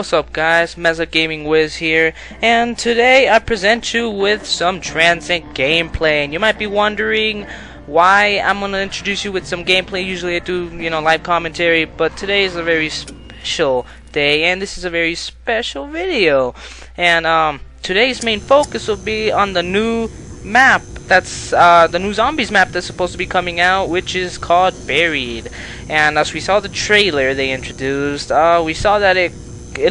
what's up guys, Meza Gaming Wiz here, and today I present you with some Transcend gameplay. And you might be wondering why I'm gonna introduce you with some gameplay. Usually I do, live commentary, but today is a very special day, and this is a very special video. And today's main focus will be on the new map. That's the new zombies map that's supposed to be coming out, which is called Buried. And as we saw the trailer they introduced, we saw that it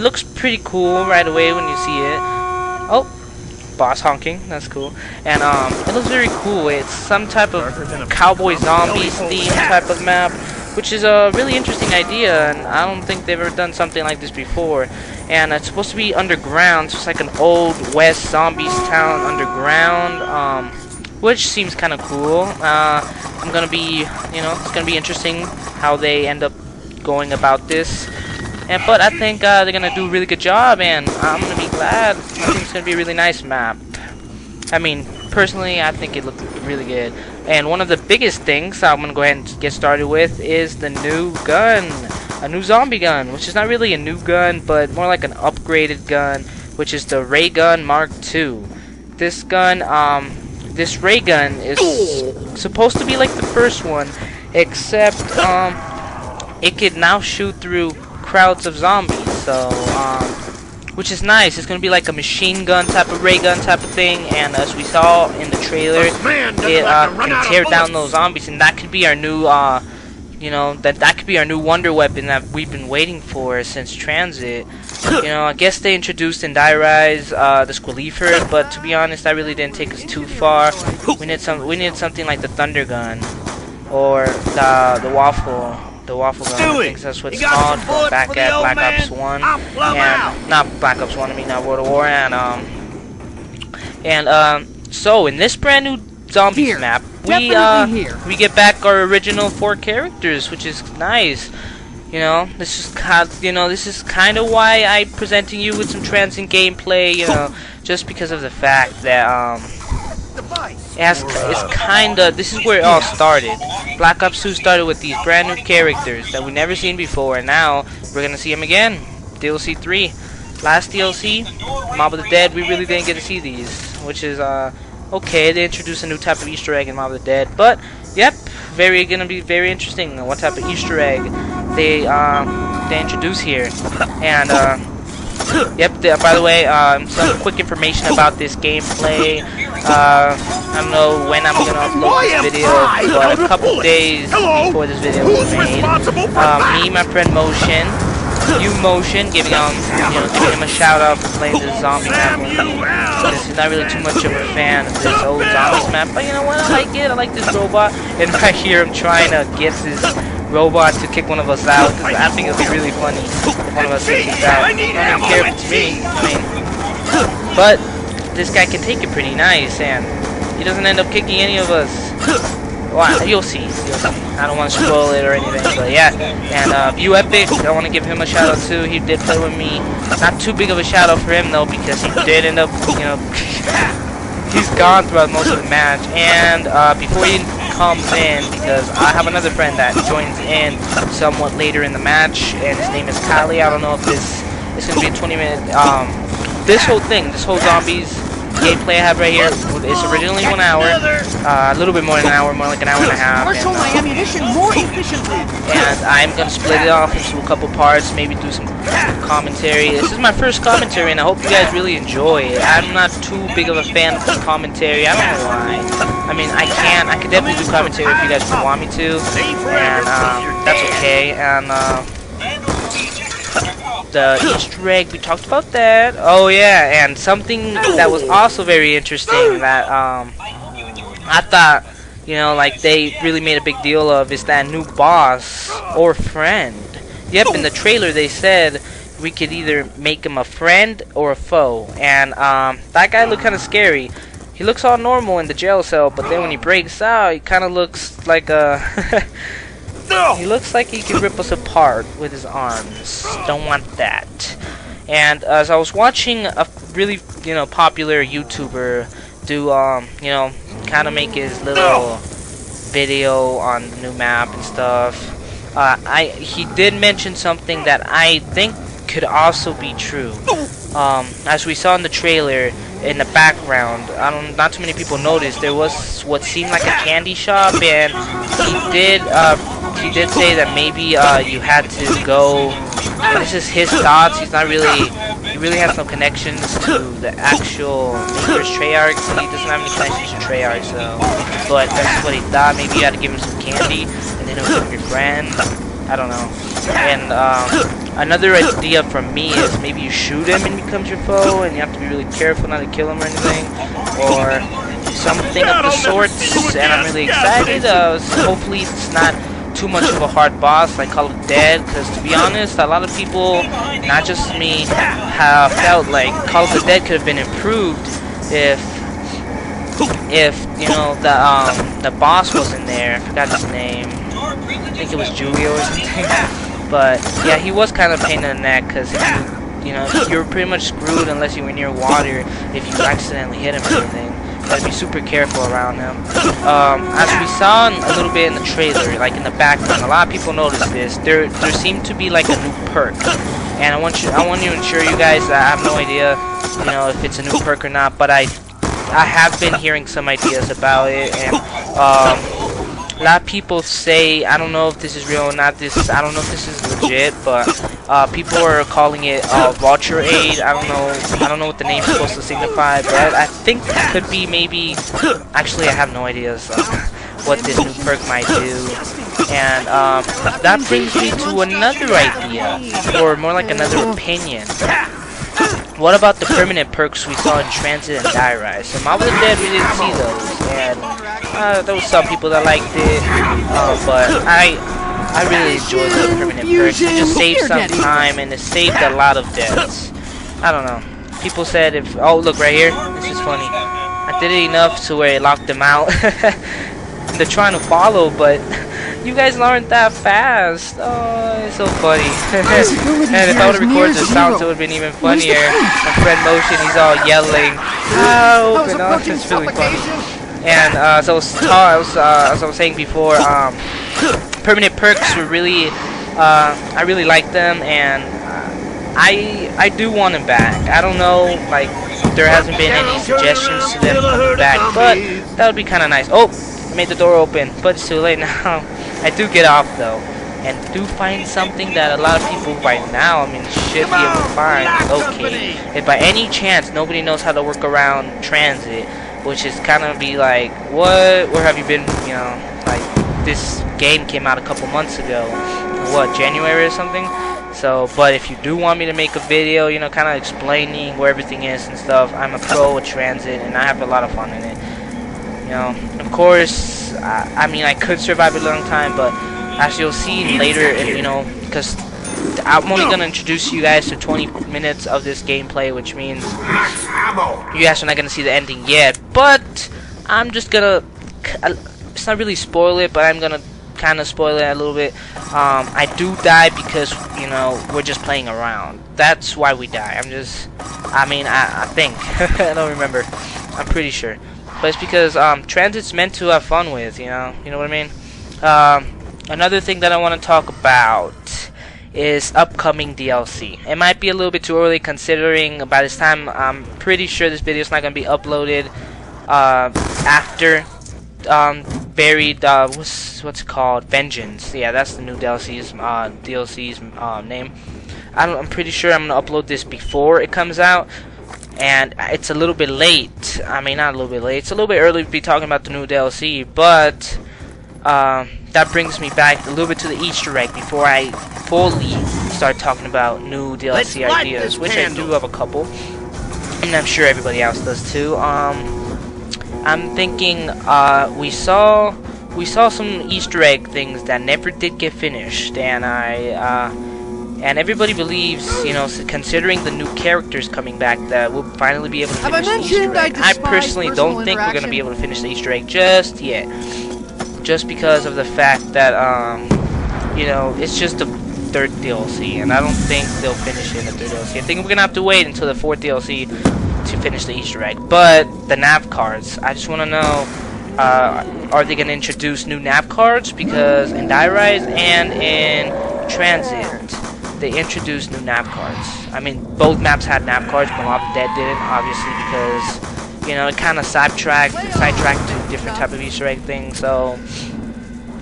looks pretty cool right away when you see it. Oh, boss honking, that's cool. And it looks very cool. It's some type of cowboy zombies theme type of map, which is a really interesting idea, and I don't think they've ever done something like this before. And it's supposed to be underground, so it's like an old west zombies town underground, which seems kind of cool. I'm gonna be, it's gonna be interesting how they end up going about this. But I think they're gonna do a really good job, and I'm gonna be glad. I think it's gonna be a really nice map. I mean, personally, I think it looked really good. And one of the biggest things I'm gonna go ahead and get started with is the new gun, a new zombie gun, which is not really a new gun, but more like an upgraded gun, which is the Ray Gun Mark II. This gun, this ray gun is supposed to be like the first one, except it can now shoot through crowds of zombies. So which is nice. It's gonna be like a machine gun type of ray gun type of thing, and as we saw in the trailer, it can tear down those zombies, and that could be our new that could be our new wonder weapon that we've been waiting for since Transit. I guess they introduced in Die Rise the Squalifer, but to be honest, that really didn't take us too far. We needed something like the Thunder Gun or the waffle gun. I think that's what it's called. Back at Black Ops 1, and not Black Ops 1. I mean World of War, and so in this brand new zombies map, we get back our original 4 characters, which is nice. This is kind of why I'm presenting you with some Transcend gameplay. Just because of the fact that this is where it all started. Black Ops 2 started with these brand new characters that we've never seen before, and now we're gonna see them again. DLC 3, last DLC, Mob of the Dead. We really didn't get to see these, which is okay. They introduced a new type of Easter egg in Mob of the Dead, but yep, gonna be very interesting what type of Easter egg they introduce here. And yep, by the way, some quick information about this gameplay. I don't know when I'm gonna upload this video, but a couple days before this video was made, me, my friend Motion, Motion, giving him a shout out for playing this zombie map with me, because he's not really too much of a fan of this old zombies map. But you know what? I like it. I like this robot, and right here I'm trying to get this robot to kick one of us out, because I think it'll be really funny if one of us kicks us out. I don't even care if it's me. But this guy can take it pretty nice, and he doesn't end up kicking any of us. Well, you'll see. I don't want to spoil it or anything, but yeah. And View Epic, I want to give him a shout out too. He did play with me. Not too big of a shout out for him though, because he did end up, he's gone throughout most of the match. And before he comes in, because I have another friend that joins in somewhat later in the match, and his name is Kali. I don't know if this is going to be a 20-minute. This whole zombies gameplay I have right here is originally 1 hour, a little bit more than an hour, more like an hour and a half. Marshal my ammunition more efficiently. And I'm gonna split it off into a couple parts, maybe do some commentary. This is my first commentary, and I hope you guys really enjoy it. I'm not too big of a fan of commentary. I don't know why. I mean, I can definitely do commentary if you guys want me to, and that's okay. And the Easter egg, we talked about that. Oh yeah, and something that was also very interesting that I thought, like they really made a big deal of, is that new boss or friend. Yep, in the trailer they said we could either make him a friend or a foe, and that guy looked kind of scary. He looks all normal in the jail cell, but then when he breaks out, he kind of looks like a he looks like he can rip us apart with his arms. Don't want that. And as I was watching a really, popular YouTuber do, kind of make his little video on the new map and stuff, he did mention something that I think could also be true. As we saw in the trailer, in the background, not too many people noticed, there was what seemed like a candy shop, and he did say that maybe you had to go. This is his thoughts. He really has no connections to the actual makers Treyarch. He doesn't have any connections to Treyarch, so. But that's what he thought. Maybe you had to give him some candy, and then it was from your friend. I don't know. And another idea from me is maybe you shoot him and he becomes your foe, and you have to be really careful not to kill him or anything, or something of the sorts. And I'm really excited. Hopefully it's not too much of a hard boss like Call of Dead, because to be honest, a lot of people, not just me, have felt like Call of the Dead could have been improved if you know the boss wasn't there. I forgot his name. I think it was Julio or something. But yeah, he was kind of a pain in the neck, because you're pretty much screwed unless you were near water if you accidentally hit him or anything. Gotta be super careful around him. As we saw a little bit in the trailer, like in the background, a lot of people noticed this. There seemed to be like a new perk, and I want to assure you guys that I have no idea, if it's a new perk or not. But I have been hearing some ideas about it, and a lot of people say, I don't know if this is real or not. I don't know if this is legit, but people are calling it Vulture Aid. I don't know what the name's supposed to signify, but I think it could be maybe. Actually, I have no idea what this new perk might do. And that brings me to another idea, or more like another opinion. What about the permanent perks we saw in Transit and Die Rise? So Mob of the Dead, we didn't see those, and there was some people that liked it, but I really enjoyed the permanent perks. It just saved some time, and it saved a lot of deaths. I don't know. People said oh, look right here. This is funny. I did it enough to where it locked them out. They're trying to follow, but you guys aren't that fast. Oh, it's so funny. And if I would have recorded the sounds, it would have been even funnier. My friend Motion, he's all yelling, "Help!" and all. It's really funny. And as I was saying before, permanent perks were really, I really like them, and I do want them back. I don't know, like, there hasn't been any suggestions to them coming back, but that would be kind of nice. Oh, I made the door open, but it's too late now. I do get off though, and do find something that a lot of people right now, should be able to find. Okay, if by any chance nobody knows how to work around Transit, which is kind of be like, what? Where have you been? Like this game came out a couple months ago. What, January or something? So, but if you do want me to make a video, kind of explaining where everything is and stuff, I'm a pro with Transit, and I have a lot of fun in it. Of course, I could survive a long time, but as you'll see later, because I'm only going to introduce you guys to 20 minutes of this gameplay, which means you guys are not going to see the ending yet, but I'm just going to, it's not really spoil it, but I'm going to kind of spoil it a little bit. I do die because, we're just playing around. That's why we die. I think. I don't remember. I'm pretty sure. But it's because Transit's meant to have fun with, you know what I mean? Another thing that I want to talk about is upcoming DLC. It might be a little bit too early, considering by this time I'm pretty sure this video is not going to be uploaded after Buried, what's it called? Vengeance. Yeah, that's the new DLC's name. I'm pretty sure I'm gonna upload this before it comes out. And it's a little bit late. Not a little bit late. It's a little bit early to be talking about the new DLC, but that brings me back a little bit to the Easter egg before I fully start talking about new DLC ideas, which I do have a couple, and I'm sure everybody else does too. I'm thinking we saw some Easter egg things that never did get finished, and and everybody believes, considering the new characters coming back, that we'll finally be able to finish the Easter egg. I personally don't think we're going to be able to finish the Easter egg just yet. Just because of the fact that, it's just the third DLC, and I don't think they'll finish it in the third DLC. I think we're going to have to wait until the fourth DLC to finish the Easter egg. But the nav cards, I just want to know, are they going to introduce new nav cards? Because in Die Rise and in Transit, they introduced new nap cards. I mean, both maps had nap cards, but Mob of the Dead didn't, obviously, because, you know, it kind of sidetracked to different type of Easter egg things. So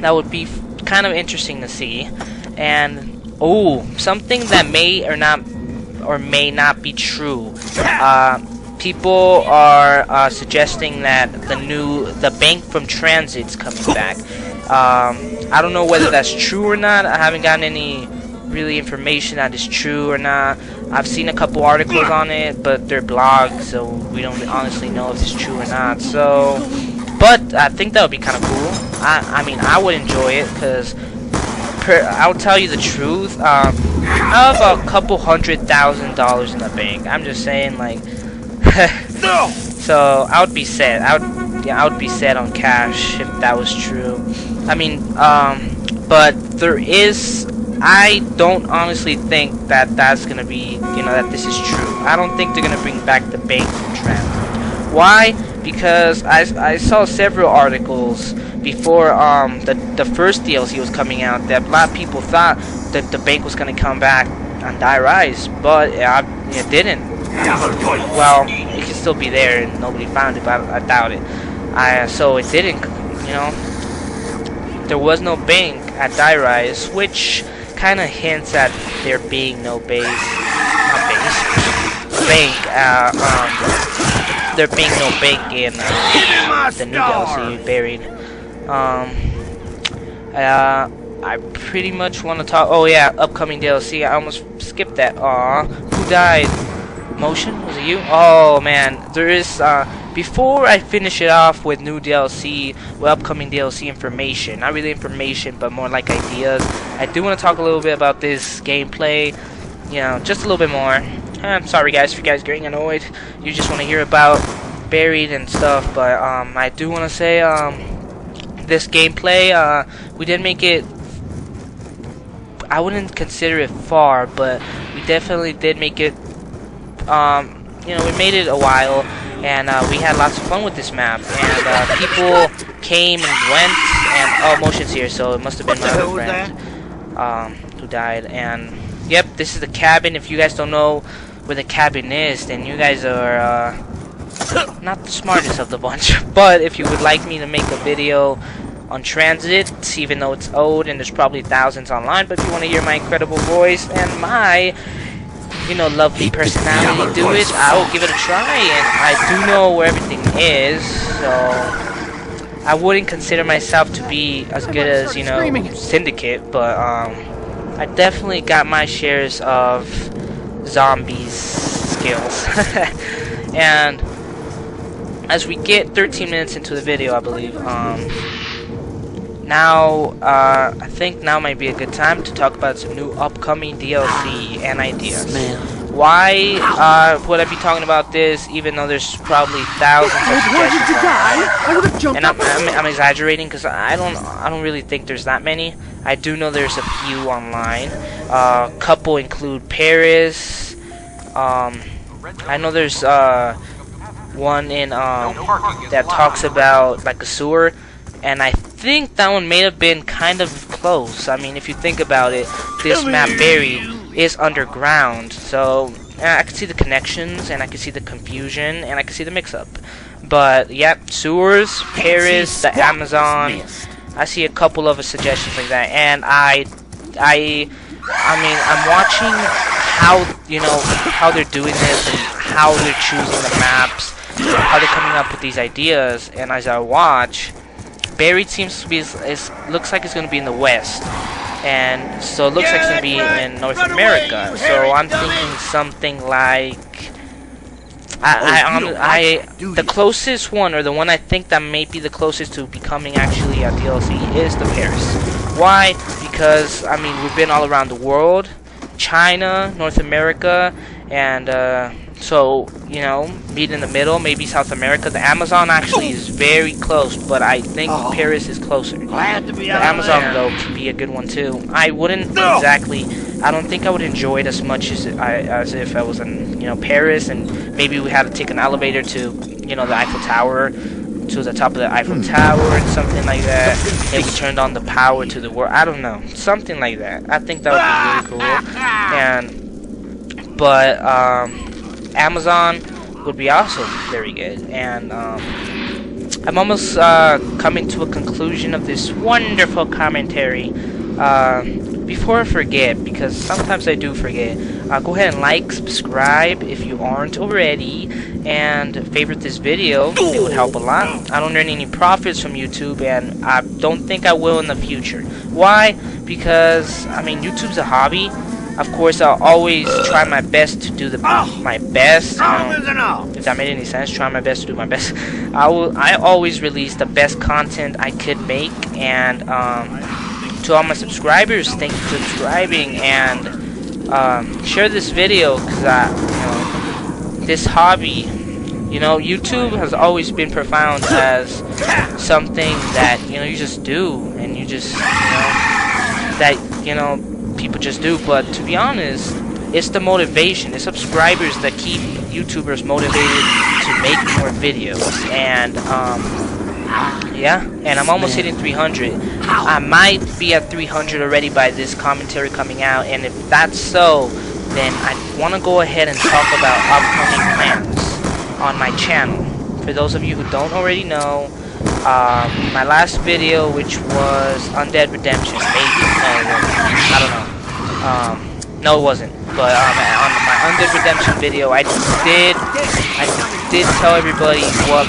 that would be kind of interesting to see. And something that may may not be true. People are suggesting that the bank from Transit's coming back. I don't know whether that's true or not. I haven't gotten any really information that is true or not. I've seen a couple articles on it, but they're blogs, so we don't honestly know if it's true or not. So, but I think that would be kind of cool. I mean, I would enjoy it, because I'll tell you the truth. I have a couple $100,000 in the bank. I'm just saying, like, so I would be set. I would be set on cash if that was true. I mean, but there is. I don't honestly think that that's gonna be, that this is true. I don't think they're gonna bring back the bank from Transit. Why? Because I saw several articles before the first DLC was coming out that a lot of people thought that the bank was gonna come back on Die Rise, but it didn't. Well, it could still be there and nobody found it, but I doubt it. So it didn't. There was no bank at Die Rise, which kind of hints at there being no bank, there being no bank in the new DLC Buried. I pretty much want to talk. Oh yeah, upcoming DLC. I almost skipped that. Who died? Motion? Was it you? Oh man, there is. Before I finish it off with new DLC, upcoming DLC information, not really information, but more like ideas, I do want to talk a little bit about this gameplay, just a little bit more. I'm sorry guys if you guys are getting annoyed, you just want to hear about Buried and stuff, but I do want to say, this gameplay, we did make it, I wouldn't consider it far, but we definitely did make it, we made it a while, and we had lots of fun with this map, and people came and went, and Motion's here, so it must have been my other friend who died. And yep, this is the cabin. If you guys don't know where the cabin is, then you guys are not the smartest of the bunch. But if you would like me to make a video on Transit, even though it's old and there's probably thousands online, but if you want to hear my incredible voice and my lovely personality do it, I will give it a try, and I do know where everything is, so I wouldn't consider myself to be as good as, Syndicate, but I definitely got my shares of zombies skills. And as we get 13 minutes into the video, I believe, now, I think now might be a good time to talk about some new upcoming DLC and ideas. Why would I be talking about this, even though there's probably thousands of suggestions? And I'm exaggerating because I don't really think there's that many. I do know there's a few online. Couple include Paris. I know there's one in that talks about like a sewer. And I think that one may have been kind of close. I mean, if you think about it, this map Buried is underground. So, I can see the connections, and I can see the confusion, and I can see the mix-up. But, yep, sewers, Paris, the Amazon. I see a couple of suggestions like that. And I mean, I'm watching how they're doing this, and how they're choosing the maps, how they're coming up with these ideas. And as I watch, Buried seems to be looks like it's going to be in the West, and so it looks like it's going to be in North America. So I'm thinking something like the closest one, or the one I think that may be the closest to becoming actually a DLC, is the Paris. Why? Because I mean, we've been all around the world, China, North America, and so, meet in the middle, maybe South America. The Amazon actually is very close, but I think Paris is closer. Glad to be the Amazon, though, could be a good one, too. I wouldn't exactly, I don't think I would enjoy it as much as if I was in, Paris, and maybe we had to take an elevator to, the Eiffel Tower, to the top of the Eiffel Tower and something like that. If we turned on the power to the world, I don't know, something like that. I think that would be really cool. But Amazon would be also very good. And I'm almost coming to a conclusion of this wonderful commentary. Before I forget, because sometimes I do forget, go ahead and like, subscribe if you aren't already, and favorite this video. It would help a lot. I don't earn any profits from YouTube, and I don't think I will in the future. Why? Because, I mean, YouTube's a hobby. Of course, I'll always try my best to do my best. If that made any sense, try my best to do my best. I always release the best content I could make, and to all my subscribers, thank you for subscribing, and share this video, because this hobby, YouTube has always been profound as something that you just do, and you just people just do. But to be honest, it's the motivation, the subscribers that keep YouTubers motivated to make more videos. And yeah, and I'm almost hitting 300. I might be at 300 already by this commentary coming out, and if that's so, then I want to go ahead and talk about upcoming plans on my channel. For those of you who don't already know, my last video, which was Undead Redemption, maybe, I don't know, no it wasn't, but on my Undead Redemption video, I did tell everybody what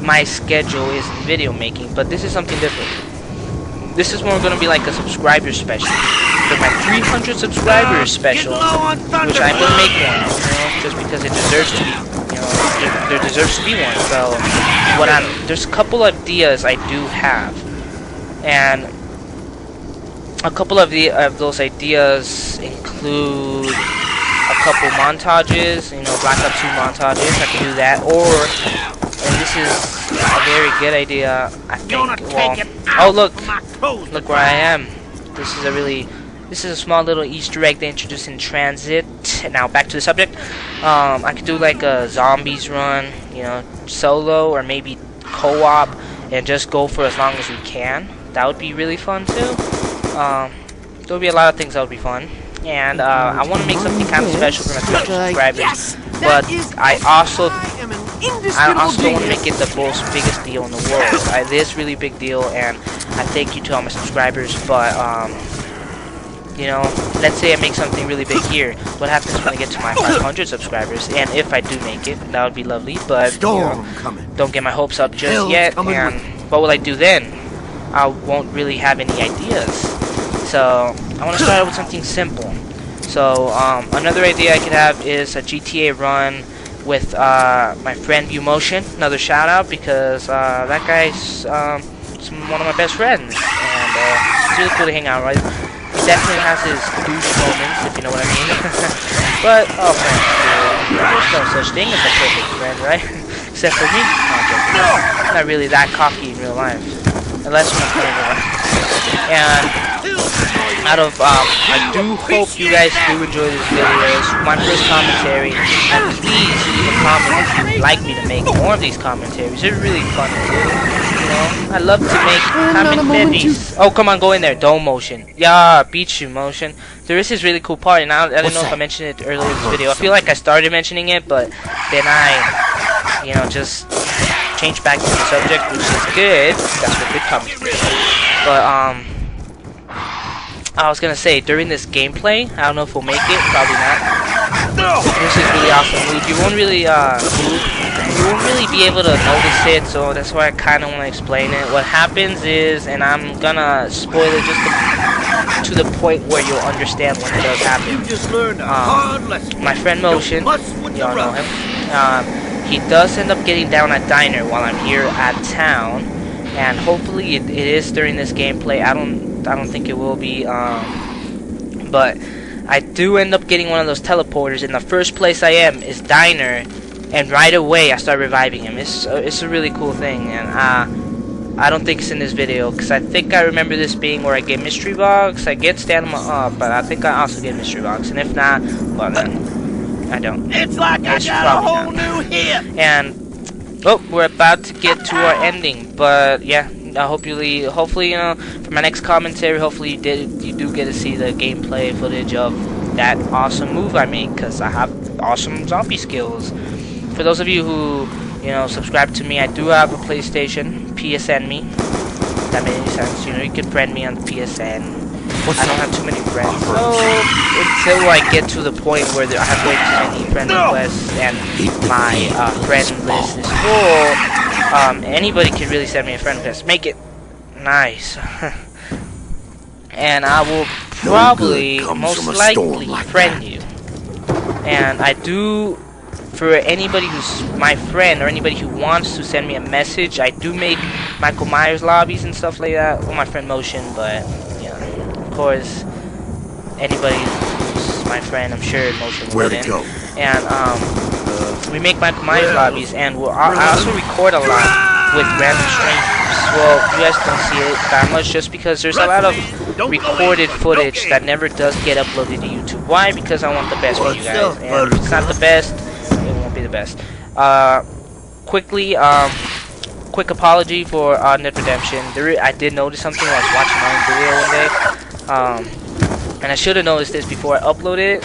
my schedule is in video making. But this is something different. This is more going to be like a subscriber special. For my 300 subscribers special, which I'm going to make one, just because it deserves to be, there deserves to be one. So, there's a couple of ideas I do have, and a couple of those ideas include a couple montages, Black Ops 2 montages. I can do that, and this is a very good idea, I think. Well, oh look where I am. This is a small little Easter egg they introduced in Transit. Now back to the subject. I could do like a zombies run, solo or maybe co-op, and just go for as long as we can. That would be really fun too. There would be a lot of things that would be fun. And I want to make something kind of special for my 200 subscribers, but I also don't want to make it the most biggest deal in the world. It is really big deal, and I thank you to all my subscribers. But let's say I make something really big here. What happens when I get to my 500 subscribers? And if I do make it, that would be lovely. But don't get my hopes up just yet. And what will I do then? I won't really have any ideas. So I want to start out with something simple. So another idea I could have is a GTA run with my friend ViewMotion. Another shout out, because that guy's one of my best friends, and it's really cool to hang out, right? He definitely has his douche moments, if you know what I mean. But there's no such thing as a perfect friend, right? Except for me. I'm not really that cocky in real life, unless when I'm playing around. And I do hope you guys do enjoy this video. It's my first commentary, and please leave a comment if you'd like me to make more of these commentaries. They're really fun to do. I love to make commentaries. Oh, come on, go in there. Don't motion. Yeah, beat you, motion. There is this really cool part, and I don't know if I mentioned it earlier in this video. I feel like I started mentioning it, but then I, just changed back to the subject, which is good. That's what good commentary. But I was gonna say, during this gameplay, I don't know if we'll make it, probably not. This is really awesome move. You won't really be able to notice it, so that's why I kind of want to explain it. What happens is, and I'm gonna spoil it just to the point where you'll understand when it does happen. My friend Motion, y'all know him. He does end up getting down at Diner while I'm here at town, and hopefully it is during this gameplay. I don't think it will be, but I do end up getting one of those teleporters, and the first place I am is Diner, and right away I start reviving him. It's a really cool thing, and I don't think it's in this video, because I think I remember this being where I get mystery box. I get stamina up, but I think I also get mystery box, and if not, well then I don't. It's like I got a whole new hit. And Oh, we're about to get to our ending, but yeah, hopefully, for my next commentary, hopefully you do get to see the gameplay footage of that awesome move I made, because I have awesome zombie skills. For those of you who, subscribe to me, I do have a PlayStation, PSN me. That made any sense, you can friend me on the PSN. I don't have too many friends, so until I get to the point where I have way too many friend requests and my friend list is full, anybody can really send me a friend request. Make it nice. And I will probably, most likely, friend you. And I do, for anybody who's my friend or anybody who wants to send me a message, I do make Michael Myers lobbies and stuff like that with my friend Motion, but of course, anybody who's my friend, I'm sure Motion wouldn't. And we make Michael Myers lobbies, and I also record a lot with random strangers. Well, you guys don't see it that much just because there's a lot of recorded footage that never does get uploaded to YouTube. Why? Because I want the best for you guys. And if it's not the best, it won't be the best. Quick apology for Net Redemption. I did notice something when I was watching my own video one day. And I should have noticed this before I uploaded it.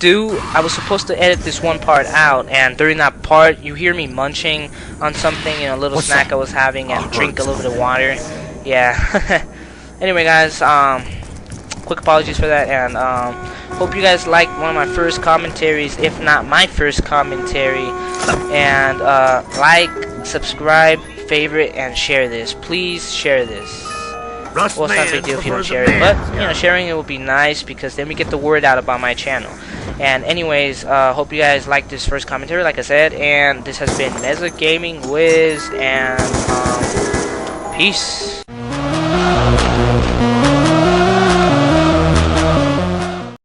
I was supposed to edit this one part out, and during that part, you hear me munching on something, a little snack I was having, and drink a little bit of water. Yeah. Anyway, guys, quick apologies for that, and hope you guys liked one of my first commentaries, if not my first commentary. And like, subscribe, favorite, and share this. Please share this. Well, it's not a big deal if you don't share it, but sharing it will be nice because then we get the word out about my channel. And anyways, hope you guys liked this first commentary, like I said, and this has been Meza Gaming Wiz, and peace.